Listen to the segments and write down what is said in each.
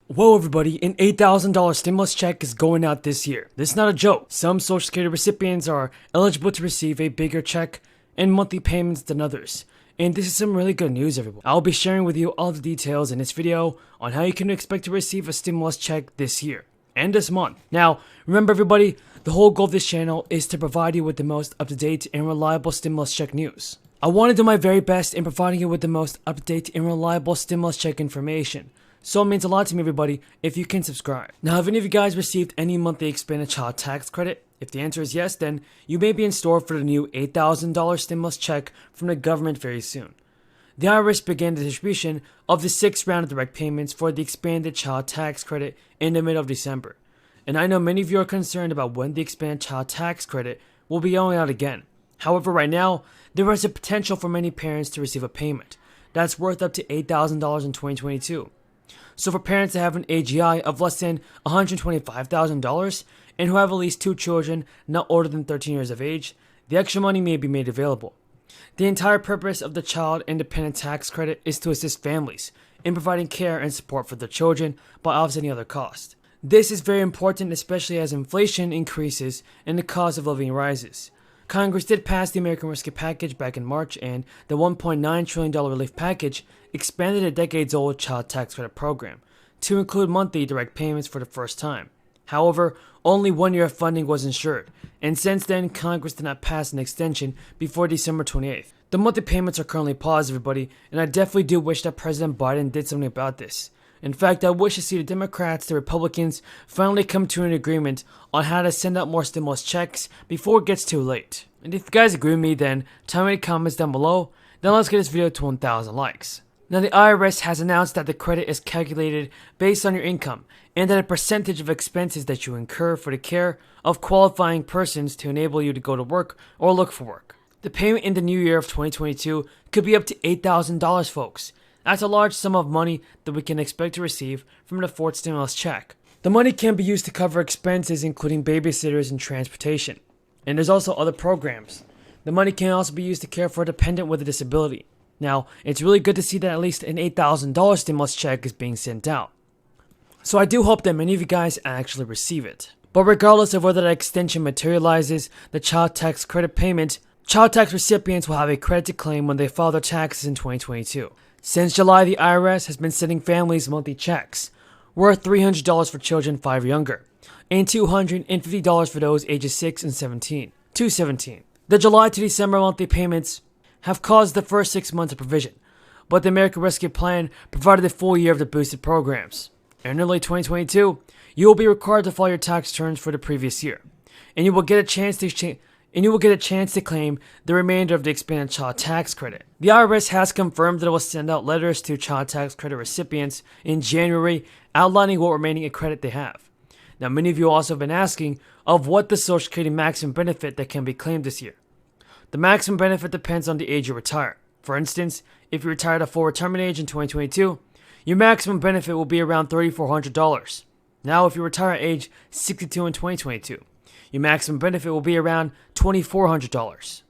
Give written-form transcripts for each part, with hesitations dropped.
Whoa everybody, an $8,000 stimulus check is going out this year. This is not a joke. Some Social Security recipients are eligible to receive a bigger check and monthly payments than others. And this is some really good news everyone. I'll be sharing with you all the details in this video on how you can expect to receive a stimulus check this year and this month. Now, remember everybody, the whole goal of this channel is to provide you with the most up-to-date and reliable stimulus check news. I want to do my very best in providing you with the most up-to-date and reliable stimulus check information. So it means a lot to me everybody if you can subscribe. Now, have any of you guys received any monthly expanded child tax credit? If the answer is yes, then you may be in store for the new $8,000 stimulus check from the government very soon. The IRS began the distribution of the sixth round of direct payments for the expanded child tax credit in the middle of December. And I know many of you are concerned about when the expanded child tax credit will be going out again. However, right now, there is a potential for many parents to receive a payment that's worth up to $8,000 in 2022. So for parents that have an AGI of less than $125,000 and who have at least 2 children not older than 13 years of age, the extra money may be made available. The entire purpose of the Child Independent Tax Credit is to assist families in providing care and support for their children by offsetting other costs. This is very important, especially as inflation increases and the cost of living rises. Congress did pass the American Rescue Package back in March, and the $1.9 trillion relief package expanded a decades-old child tax credit program to include monthly direct payments for the first time. However, only 1 year of funding was ensured, and since then, Congress did not pass an extension before December 28th. The monthly payments are currently paused, everybody, and I definitely do wish that President Biden did something about this. In fact, I wish to see the Democrats, the Republicans, finally come to an agreement on how to send out more stimulus checks before it gets too late. And if you guys agree with me, then tell me in the comments down below. Then let's get this video to 1,000 likes. Now, the IRS has announced that the credit is calculated based on your income and that a percentage of expenses that you incur for the care of qualifying persons to enable you to go to work or look for work. The payment in the new year of 2022 could be up to $8,000, folks. That's a large sum of money that we can expect to receive from the fourth stimulus check. The money can be used to cover expenses including babysitters and transportation. And there's also other programs. The money can also be used to care for a dependent with a disability. Now, it's really good to see that at least an $8,000 stimulus check is being sent out. So I do hope that many of you guys actually receive it. But regardless of whether that extension materializes, the child tax credit payment, child tax recipients will have a credit to claim when they file their taxes in 2022. Since July, the IRS has been sending families monthly checks worth $300 for children 5 or younger, and $250 for those ages 6 and 17 to 17. The July to December monthly payments have caused the first 6 months of provision, but the American Rescue Plan provided a full year of the boosted programs. In early 2022, you will be required to file your tax returns for the previous year, and you will get a chance to claim the remainder of the expanded child tax credit. The IRS has confirmed that it will send out letters to child tax credit recipients in January outlining what remaining credit they have. Now, many of you also have been asking of what the Social Security maximum benefit that can be claimed this year. The maximum benefit depends on the age you retire. For instance, if you retire at full retirement age in 2022, your maximum benefit will be around $3,400. Now, if you retire at age 62 in 2022, your maximum benefit will be around $2,400.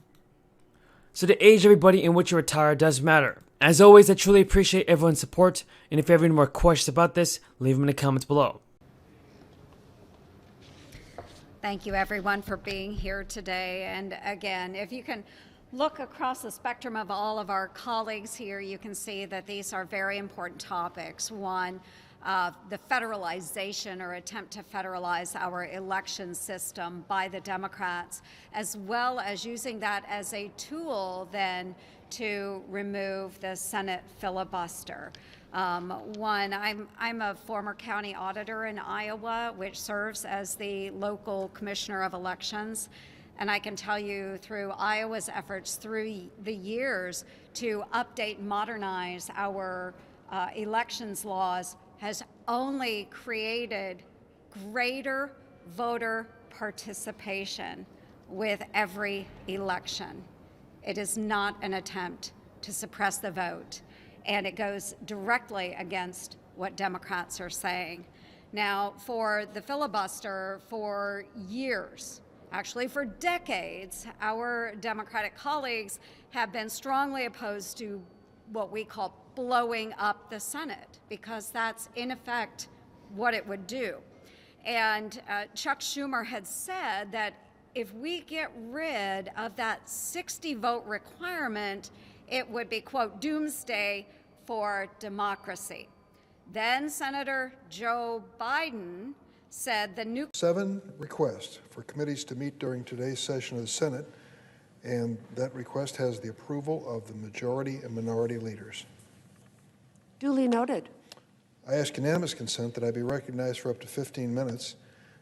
So the age, everybody, in which you retire does matter. As always, I truly appreciate everyone's support, and if you have any more questions about this, leave them in the comments below. Thank you everyone for being here today. And again, if you can look across the spectrum of all of our colleagues here, you can see that these are very important topics. One, the federalization or attempt to federalize our election system by the Democrats, as well as using that as a tool then to remove the Senate filibuster. I'm a former county auditor in Iowa, which serves as the local commissioner of elections. And I can tell you through Iowa's efforts through the years to update and modernize our elections laws has only created greater voter participation with every election. It is not an attempt to suppress the vote, and it goes directly against what Democrats are saying. Now, for the filibuster, for years, actually for decades, our Democratic colleagues have been strongly opposed to what we call blowing up the Senate, because that's in effect what it would do. And Chuck Schumer had said that if we get rid of that 60 vote requirement, it would be, quote, doomsday for democracy. Then Senator Joe Biden said the new 7 requests for committees to meet during today's session of the Senate, and that request has the approval of the majority and minority leaders. Duly noted. I ask unanimous consent that I be recognized for up to 15 minutes,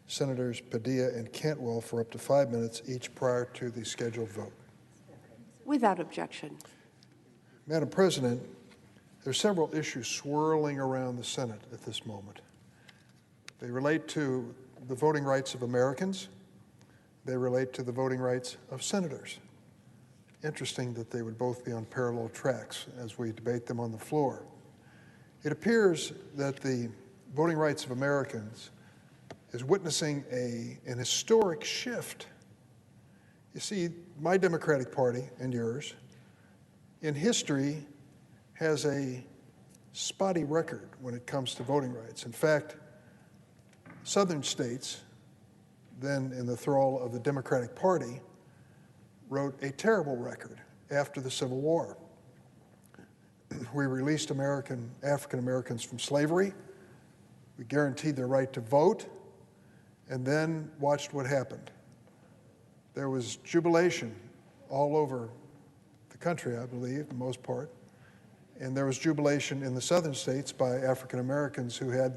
Senators Padilla and Cantwell for up to 5 minutes each prior to the scheduled vote. Without objection. Madam President, there are several issues swirling around the Senate at this moment. They relate to the voting rights of Americans. They relate to the voting rights of senators. Interesting that they would both be on parallel tracks as we debate them on the floor. It appears that the voting rights of Americans is witnessing an historic shift. You see, my Democratic Party and yours, in history, has a spotty record when it comes to voting rights. In fact, Southern states, then in the thrall of the Democratic Party, wrote a terrible record after the Civil War. We released African Americans from slavery, we guaranteed their right to vote, and then watched what happened. There was jubilation all over the country, I believe, for the most part, and there was jubilation in the southern states by African Americans who had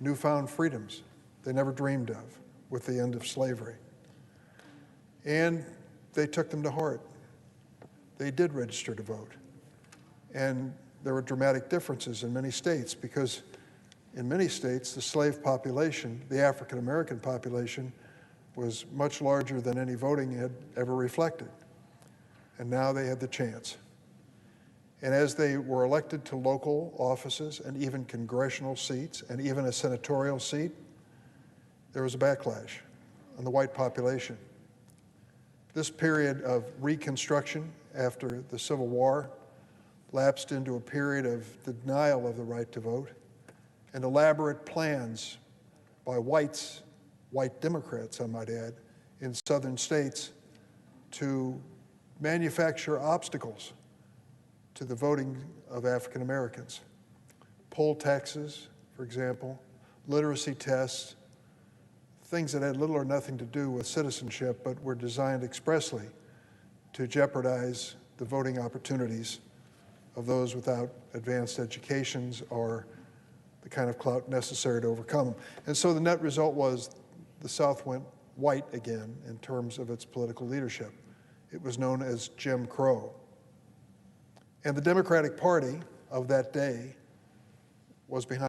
newfound freedoms they never dreamed of with the end of slavery. And they took them to heart. They did register to vote. And there were dramatic differences in many states because in many states, the slave population, the African American population, was much larger than any voting had ever reflected. And now they had the chance. And as they were elected to local offices and even congressional seats and even a senatorial seat, there was a backlash on the white population. This period of reconstruction after the Civil War lapsed into a period of denial of the right to vote and elaborate plans by white Democrats, I might add, in southern states to manufacture obstacles to the voting of African Americans. Poll taxes, for example, literacy tests, things that had little or nothing to do with citizenship but were designed expressly to jeopardize the voting opportunities of those without advanced educations or the kind of clout necessary to overcome them. And so the net result was the South went white again in terms of its political leadership. It was known as Jim Crow. And the Democratic Party of that day was behind